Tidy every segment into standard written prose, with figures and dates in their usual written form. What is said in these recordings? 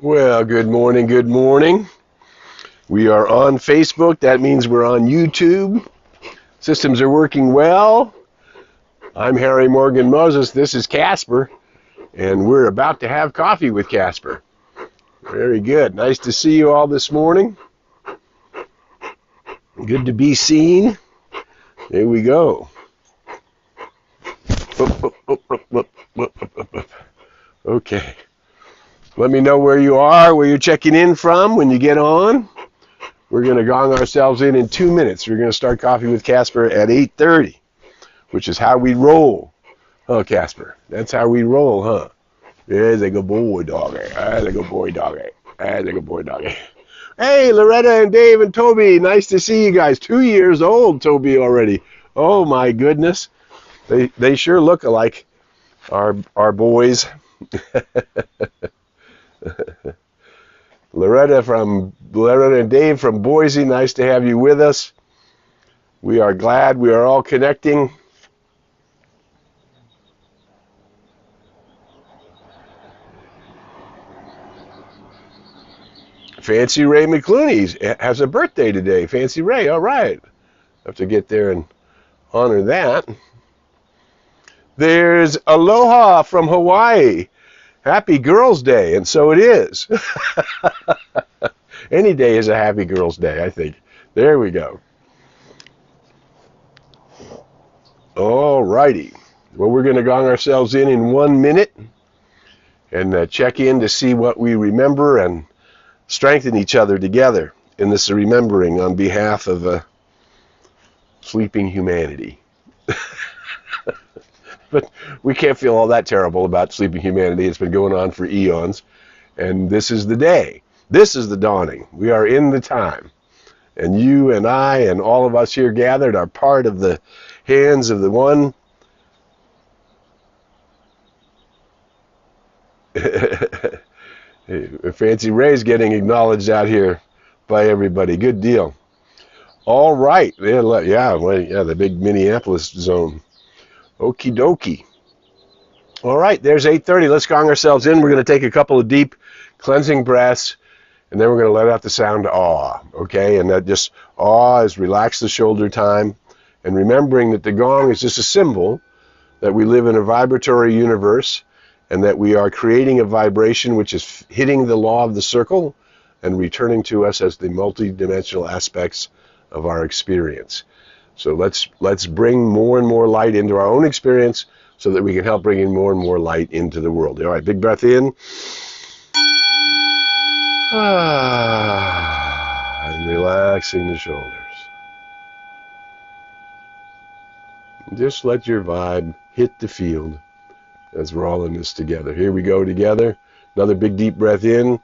Well, good morning, good morning. We are on Facebook. That means we're on YouTube. Systems are working well. I'm Harry Morgan Moses. This is Casper, and we're about to have coffee with Casper. Very good. Nice to see you all this morning. Good to be seen. Here we go. Okay. Let me know where you are, where you're checking in from when you get on. We're going to gong ourselves in 2 minutes. We're going to start Coffee with Casper at 8:30, which is how we roll. Oh, Casper, that's how we roll, huh? There's a good boy, doggy. There's a good boy, doggy. There's a good boy, doggy. Hey, Loretta and Dave and Toby, nice to see you guys. 2 years old, Toby, already. Oh, my goodness. They sure look alike, our boys. Loretta and Dave from Boise, nice to have you with us. We are glad we are all connecting. Fancy Ray McClooney has a birthday today. Fancy Ray, all right. Have to get there and honor that. There's Aloha from Hawaii. Happy Girls' Day, and so it is. Any day is a Happy Girls' Day, I think. There we go. All righty. Well, we're going to gong ourselves in 1 minute and check in to see what we remember and strengthen each other together in this remembering on behalf of sleeping humanity. But we can't feel all that terrible about sleeping humanity. It's been going on for eons, and this is the day. This is the dawning. We are in the time, and you and I and all of us here gathered are part of the hands of the one. Fancy Ray's getting acknowledged out here by everybody. Good deal. All right. Yeah, the big Minneapolis zone. Okie dokie. All right, there's 8:30. Let's gong ourselves in. We're going to take a couple of deep cleansing breaths, and then we're going to let out the sound awe, okay? And that just awe is relax the shoulder time, and remembering that the gong is just a symbol that we live in a vibratory universe and that we are creating a vibration which is hitting the law of the circle and returning to us as the multidimensional aspects of our experience. So let's bring more and more light into our own experience so that we can help bring in more and more light into the world. All right, big breath in. And relaxing the shoulders. Just let your vibe hit the field as we're all in this together. Here we go together. Another big deep breath in.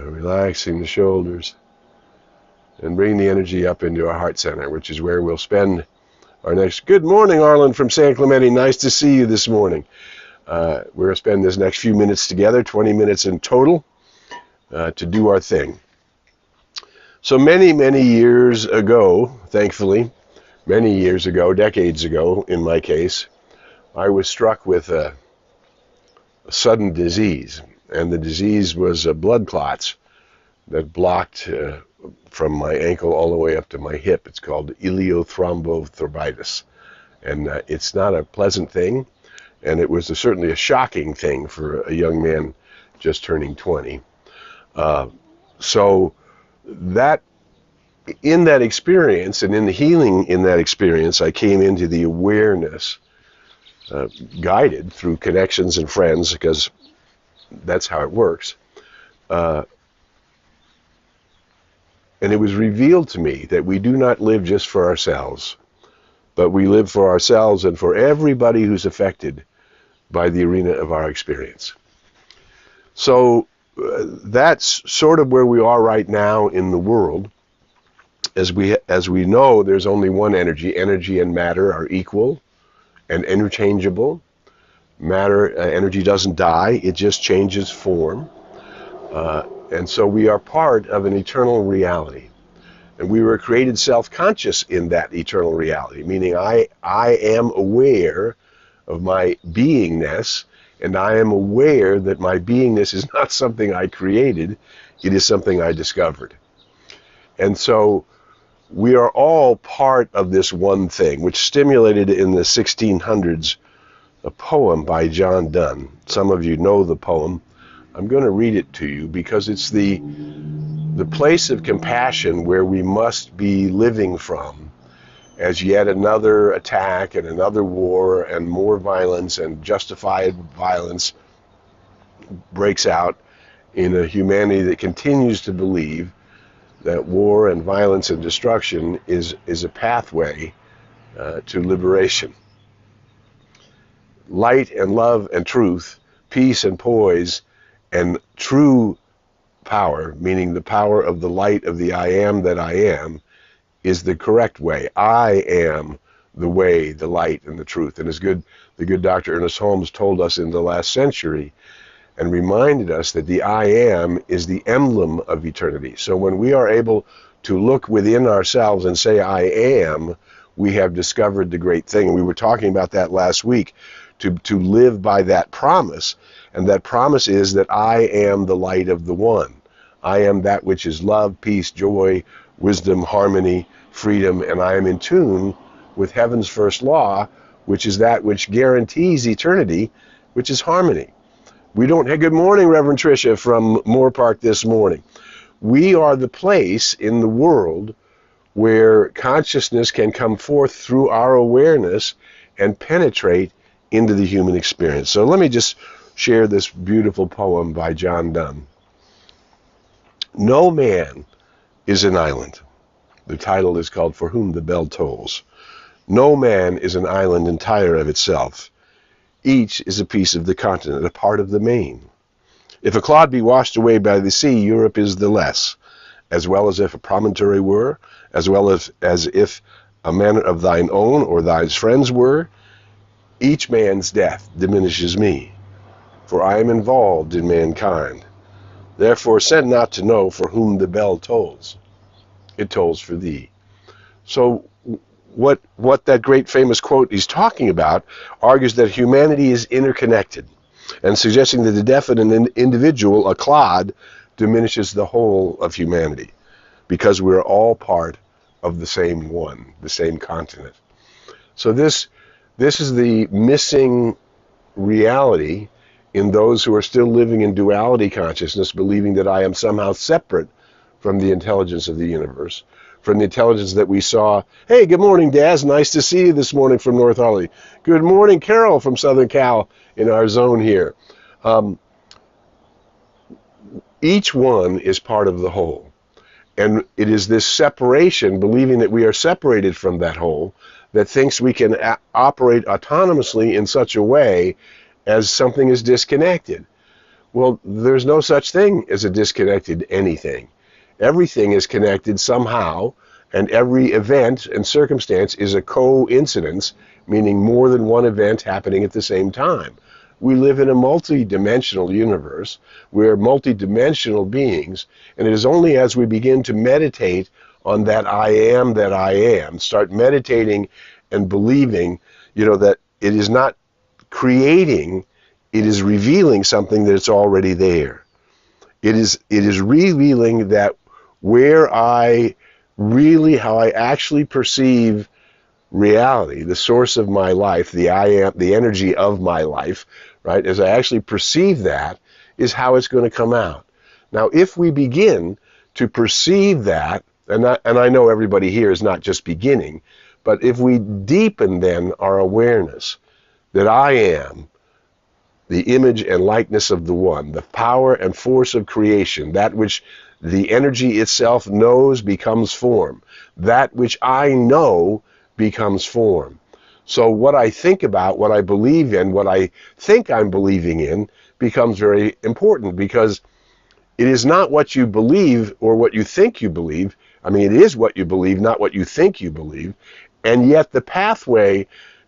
Relaxing the shoulders. And bring the energy up into our heart center, which is where we'll spend our next... Good morning, Arlen from San Clemente. Nice to see you this morning. We're going to spend this next few minutes together, 20 minutes in total, to do our thing. So many, many years ago, thankfully, many years ago, decades ago in my case, I was struck with a sudden disease. And the disease was blood clots that blocked... from my ankle all the way up to my hip. It's called iliothrombothorbitis. And it's not a pleasant thing, and it was certainly a shocking thing for a young man just turning 20. So that, in that experience, and in the healing in that experience, I came into the awareness, guided through connections and friends, because that's how it works, and it was revealed to me that we do not live just for ourselves, but we live for ourselves and for everybody who's affected by the arena of our experience. So that's sort of where we are right now in the world. As we know, there's only one energy. Energy and matter are equal and interchangeable. Energy doesn't die, it just changes form. And so we are part of an eternal reality. And we were created self-conscious in that eternal reality, meaning I am aware of my beingness And I am aware that my beingness is not something I created, it is something I discovered. And so we are all part of this one thing, which stimulated in the 1600s a poem by John Donne. Some of you know the poem. I'm going to read it to you because it's the place of compassion where we must be living from as yet another attack and another war and more violence and justified violence breaks out in a humanity that continues to believe that war and violence and destruction is a pathway to liberation. Light and love and truth, peace and poise, and true power, meaning the power of the light of the I am that I am, is the correct way. I am the way, the light, and the truth. And as the good Dr. Ernest Holmes told us in the last century and reminded us that the I am is the emblem of eternity. So when we are able to look within ourselves and say I am, we have discovered the great thing. And we were talking about that last week, to live by that promise. And that promise is that I am the light of the one. I am that which is love, peace, joy, wisdom, harmony, freedom, and I am in tune with heaven's first law, which is that which guarantees eternity, which is harmony. We don't, hey, good morning, Reverend Tricia from Moore Park this morning. We are the place in the world where consciousness can come forth through our awareness and penetrate into the human experience. So let me just share this beautiful poem by John Donne. No man is an island. The title is called For Whom the Bell Tolls. No man is an island entire of itself. Each is a piece of the continent, a part of the main. If a clod be washed away by the sea, Europe is the less, as well as if a promontory were, as well as if a man of thine own or thy friends were. Each man's death diminishes me, for I am involved in mankind. Therefore send not to know for whom the bell tolls. It tolls for thee. So what that great famous quote he's talking about argues that humanity is interconnected, and suggesting that the death of an individual, a clod, diminishes the whole of humanity, because we're all part of the same one, the same continent. So this is the missing reality in those who are still living in duality consciousness, believing that I am somehow separate from the intelligence of the universe, from the intelligence that we saw. Hey, good morning, Daz. Nice to see you this morning from North Holly. Good morning, Carol from Southern Cal in our zone here. Each one is part of the whole. And it is this separation, believing that we are separated from that whole, that thinks we can operate autonomously in such a way as something is disconnected. Well, there's no such thing as a disconnected anything. Everything is connected somehow, and every event and circumstance is a coincidence, meaning more than one event happening at the same time. We live in a multi-dimensional universe. We're multi-dimensional beings, and it is only as we begin to meditate on that I am, start meditating and believing, that it is not creating, it is revealing something that's already there. It is revealing that how I actually perceive reality, the source of my life, the I am, the energy of my life, right? As I actually perceive that is how it's going to come out. Now, if we begin to perceive that, and I know everybody here is not just beginning, but if we deepen then our awareness that I am the image and likeness of the one, the power and force of creation, that which the energy itself knows becomes form. That which I know becomes form. So what I think about, what I believe in, what I think I'm believing in becomes very important, because it is not what you believe or what you think you believe. I mean, it is what you believe, not what you think you believe. And yet the pathway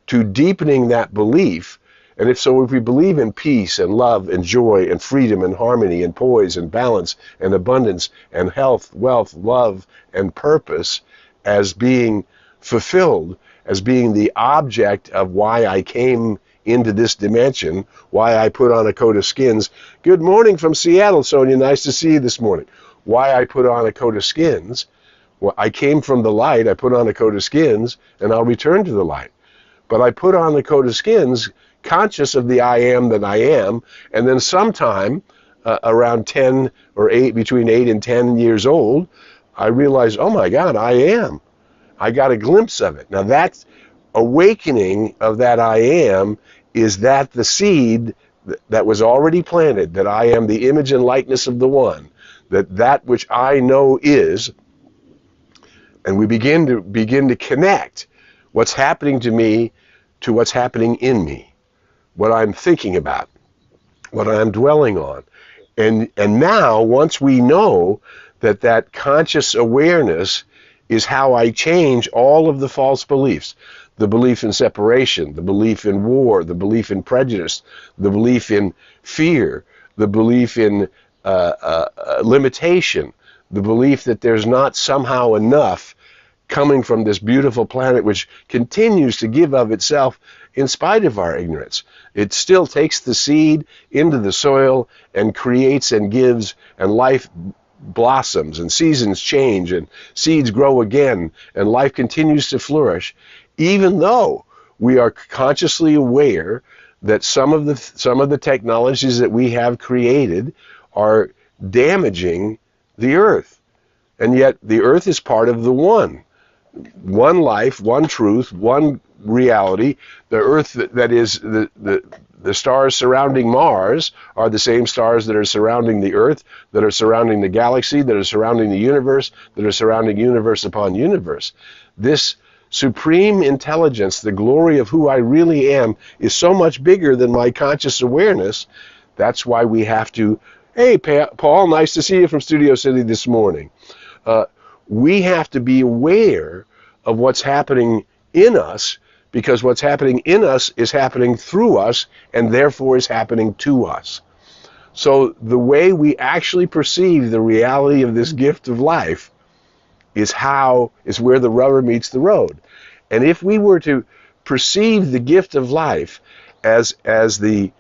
to deepening that belief, and if we believe in peace and love and joy and freedom and harmony and poise and balance and abundance and health, wealth, love, and purpose as being fulfilled as being the object of why I came into this dimension, why I put on a coat of skins. Good morning from Seattle, Sonia. Nice to see you this morning. Why I put on a coat of skins. Well, I came from the light, I put on a coat of skins, and I'll return to the light. But I put on the coat of skins conscious of the I am that I am, and then sometime around 10 or 8, between 8 and 10 years old, I realized, oh my God, I am. I got a glimpse of it. Now that awakening of that I am, is that the seed that was already planted, that I am the image and likeness of the one, that which I know is, and we begin to connect what's happening to me to what's happening in me, what I'm thinking about, what I'm dwelling on. And now, once we know that conscious awareness is how I change all of the false beliefs, the belief in separation, the belief in war, the belief in prejudice, the belief in fear, the belief in limitation, the belief that there's not somehow enough coming from this beautiful planet which continues to give of itself in spite of our ignorance. It still takes the seed into the soil and creates and gives, and life blossoms and seasons change and seeds grow again and life continues to flourish, even though we are consciously aware that some of the technologies that we have created are damaging the earth. And yet the earth is part of the one life, one truth, one reality. The earth that is the stars surrounding Mars are the same stars that are surrounding the earth, that are surrounding the galaxy, that are surrounding the universe, that are surrounding universe upon universe. This supreme intelligence, the glory of who I really am, is so much bigger than my conscious awareness. That's why we have to, hey Paul, nice to see you from Studio City this morning. We have to be aware of what's happening in us, because what's happening in us is happening through us and therefore is happening to us. So the way we actually perceive the reality of this gift of life is where the rubber meets the road. And if we were to perceive the gift of life as the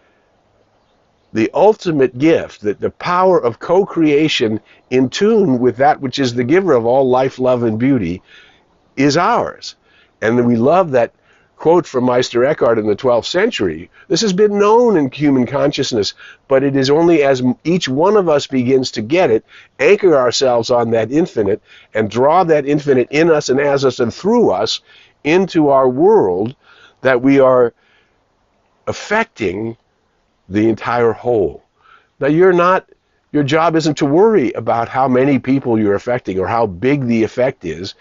ultimate gift, that the power of co-creation in tune with that which is the giver of all life, love, and beauty is ours. And we love that quote from Meister Eckhart in the 12th century. This has been known in human consciousness, but it is only as each one of us begins to get it, anchor ourselves on that infinite, and draw that infinite in us and as us and through us into our world, that we are affecting the entire whole. Now your job isn't to worry about how many people you're affecting or how big the effect is.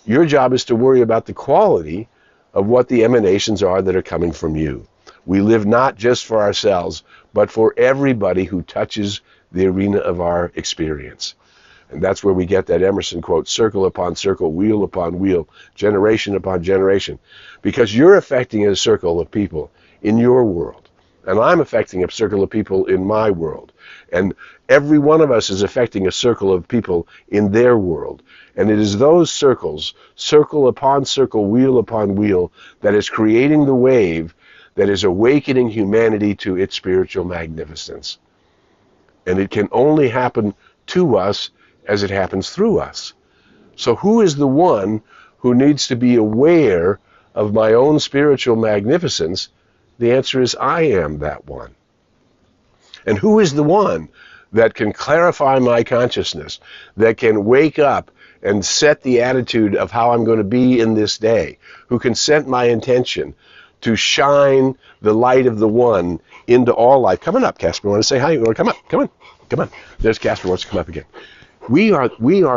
Your job is to worry about the quality of what the emanations are that are coming from you. We live not just for ourselves, but for everybody who touches the arena of our experience. And that's where we get that Emerson quote, circle upon circle, wheel upon wheel, generation upon generation. Because you're affecting a circle of people in your world. And I'm affecting a circle of people in my world. And every one of us is affecting a circle of people in their world. And it is those circles, circle upon circle, wheel upon wheel, that is creating the wave that is awakening humanity to its spiritual magnificence. And it can only happen to us as it happens through us. So who is the one who needs to be aware of my own spiritual magnificence? The answer is I am that one. And who is the one that can clarify my consciousness, that can wake up and set the attitude of how I'm going to be in this day, who can set my intention to shine the light of the one into all life? Coming up, Casper, want to say hi? You want to come up? Come on. There's Casper, wants to come up again. We are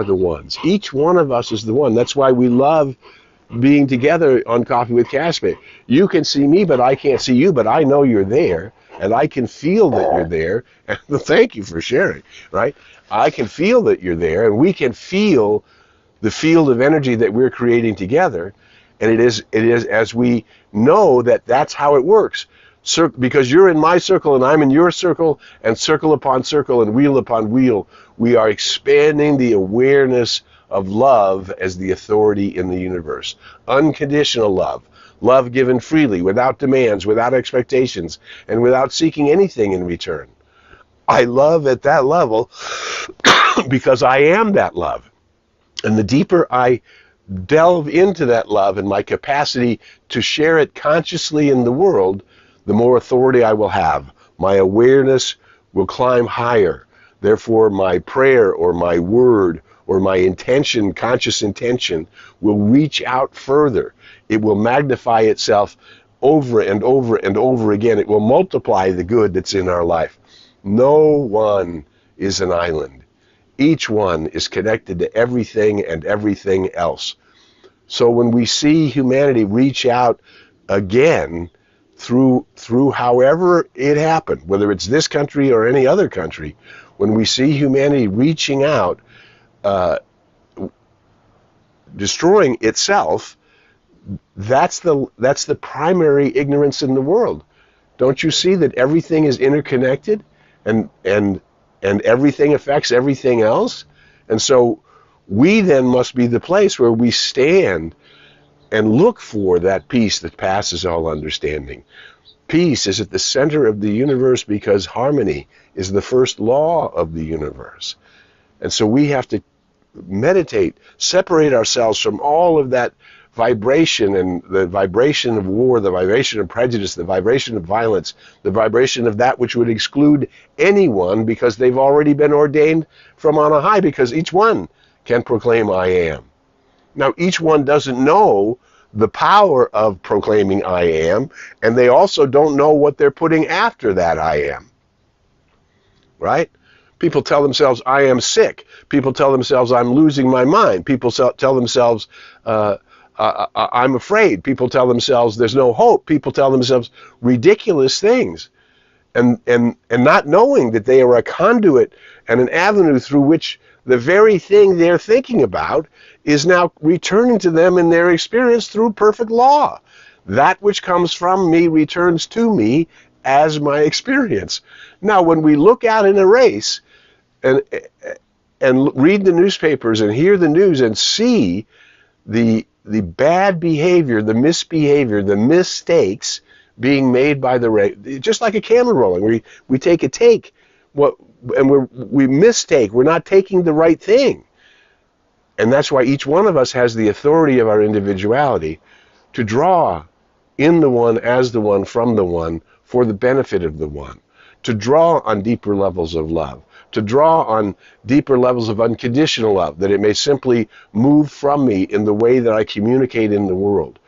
the ones. Each one of us is the one. That's why we love being together on Coffee with Casper. You can see me, but I can't see you, but I know you're there, and I can feel that you're there. And thank you for sharing, right? I can feel that you're there, and we can feel the field of energy that we're creating together. And it is as we know that that's how it works. Because you're in my circle and I'm in your circle, and circle upon circle and wheel upon wheel, we are expanding the awareness of love as the authority in the universe. Unconditional love. Love given freely, without demands, without expectations, and without seeking anything in return. I love at that level because I am that love. And the deeper I delve into that love and my capacity to share it consciously in the world, the more authority I will have. My awareness will climb higher. Therefore, my prayer or my word or my intention, conscious intention, will reach out further. It will magnify itself over and over and over again. It will multiply the good that's in our life. No one is an island. Each one is connected to everything and everything else. So when we see humanity reach out again through however it happened, whether it's this country or any other country, when we see humanity reaching out, destroying itself, that's the primary ignorance in the world. Don't you see that everything is interconnected and everything affects everything else? And so we then must be the place where we stand and look for that peace that passes all understanding. Peace is at the center of the universe because harmony is the first law of the universe. And so we have to meditate, separate ourselves from all of that vibration, and the vibration of war, the vibration of prejudice, the vibration of violence, the vibration of that which would exclude anyone because they've already been ordained from on high, because each one can proclaim I am. Now, each one doesn't know the power of proclaiming I am, and they also don't know what they're putting after that I am. Right? People tell themselves, I am sick. People tell themselves, I'm losing my mind. People tell themselves, I'm afraid. People tell themselves, there's no hope. People tell themselves ridiculous things. And not knowing that they are a conduit and an avenue through which the very thing they're thinking about is now returning to them in their experience through perfect law. That which comes from me returns to me as my experience. Now, when we look out in a race and read the newspapers and hear the news and see the bad behavior, the misbehavior, the mistakes being made by the race, just like a camera rolling, we take a take, and we mistake. We're not taking the right thing. And that's why each one of us has the authority of our individuality to draw in the one, as the one, from the one, for the benefit of the one, to draw on deeper levels of love, to draw on deeper levels of unconditional love, that it may simply move from me in the way that I communicate in the world,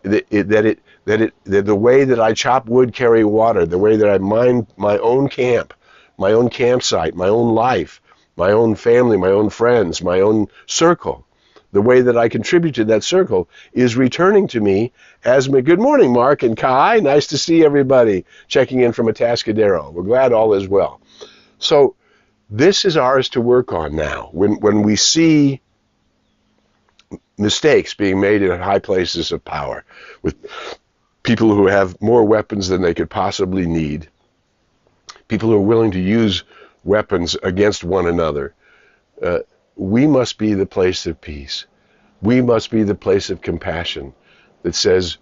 that the way that I chop wood, carry water, the way that I mind my own camp, my own campsite, my own life, my own family, my own friends, my own circle, the way that I contribute to that circle is returning to me as my good morning, Mark and Kai. Nice to see everybody checking in from Atascadero. We're glad all is well. So this is ours to work on now. When we see mistakes being made in high places of power, with people who have more weapons than they could possibly need, people who are willing to use weapons against one another, we must be the place of peace. We must be the place of compassion that says,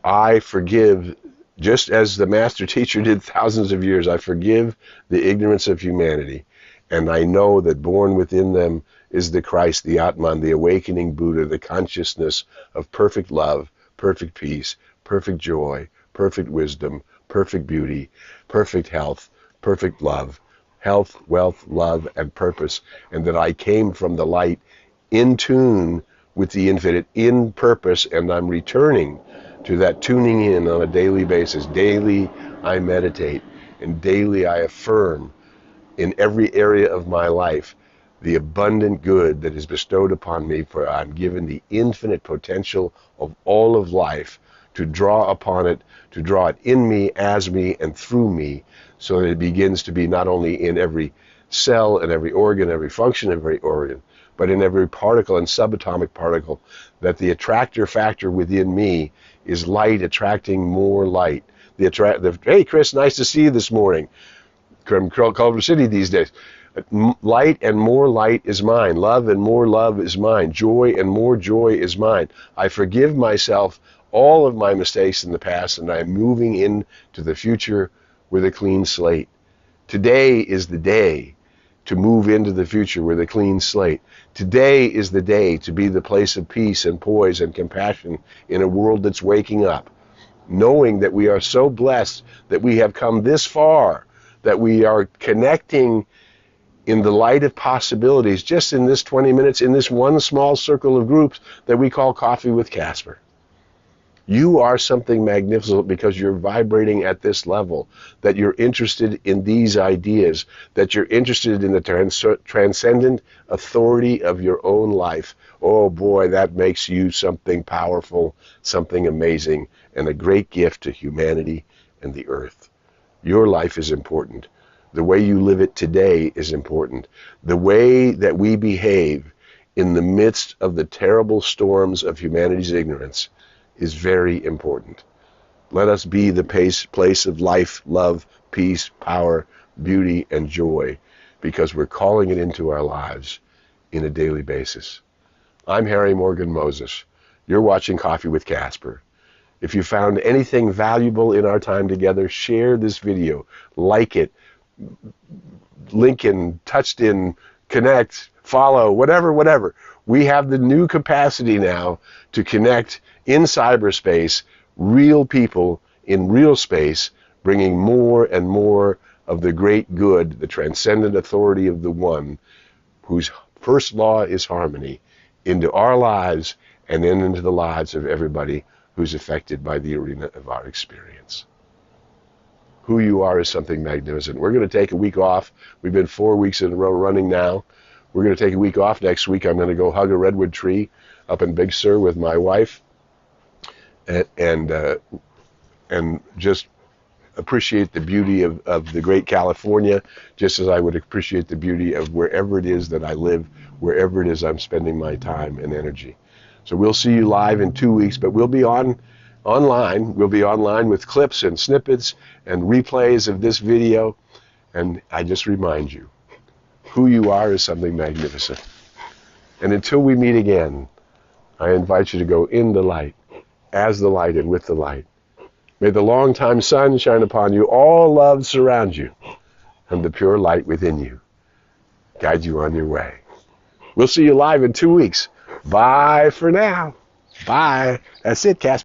I forgive, just as the master teacher did thousands of years. I forgive the ignorance of humanity, and I know that born within them is the Christ, the Atman, the awakening Buddha, the consciousness of perfect love, perfect peace, perfect joy, perfect wisdom, perfect beauty, perfect health, perfect love, health, wealth, love, and purpose, and that I came from the light in tune with the infinite, in purpose, and I'm returning to that tuning in on a daily basis. Daily I meditate, and daily I affirm in every area of my life the abundant good that is bestowed upon me, for I'm given the infinite potential of all of life to draw upon it, to draw it in me, as me, and through me, so that it begins to be not only in every cell and every organ, every function of every organ, but in every particle and subatomic particle, that the attractor factor within me is light attracting more light. Hey, Chris, nice to see you this morning from Culver City these days. Light and more light is mine. Love and more love is mine. Joy and more joy is mine. I forgive myself all of my mistakes in the past, and I'm moving into the future with a clean slate. Today is the day to move into the future with a clean slate. Today is the day to be the place of peace and poise and compassion in a world that's waking up, knowing that we are so blessed that we have come this far, that we are connecting in the light of possibilities, just in this 20 minutes, in this one small circle of groups that we call Coffee with Casper. You are something magnificent because you're vibrating at this level, that you're interested in these ideas, that you're interested in the transcendent authority of your own life. Oh boy, that makes you something powerful, something amazing, and a great gift to humanity and the earth. Your life is important. The way you live it today is important. The way that we behave in the midst of the terrible storms of humanity's ignorance is very important. Let us be the place of life, love, peace, power, beauty, and joy, because we're calling it into our lives in a daily basis. I'm Harry Morgan Moses. You're watching Coffee with Casper. If you found anything valuable in our time together, share this video, like it, link in, touched in, connect, follow, whatever. We have the new capacity now to connect in cyberspace, real people in real space, bringing more and more of the great good, the transcendent authority of the One, whose first law is harmony, into our lives and then into the lives of everybody who's affected by the arena of our experience. Who you are is something magnificent. We're going to take a week off. We've been 4 weeks in a row running now. We're going to take a week off. Next week I'm going to go hug a redwood tree up in Big Sur with my wife and just appreciate the beauty of the great California, just as I would appreciate the beauty of wherever it is that I live, wherever it is I'm spending my time and energy. So we'll see you live in 2 weeks, but we'll be online. We'll be online with clips and snippets and replays of this video. And I just remind you, who you are is something magnificent. And until we meet again, I invite you to go in the light, as the light and with the light. May the long-time sun shine upon you, all love surround you, and the pure light within you guide you on your way. We'll see you live in 2 weeks. Bye for now. Bye. That's it, Casper.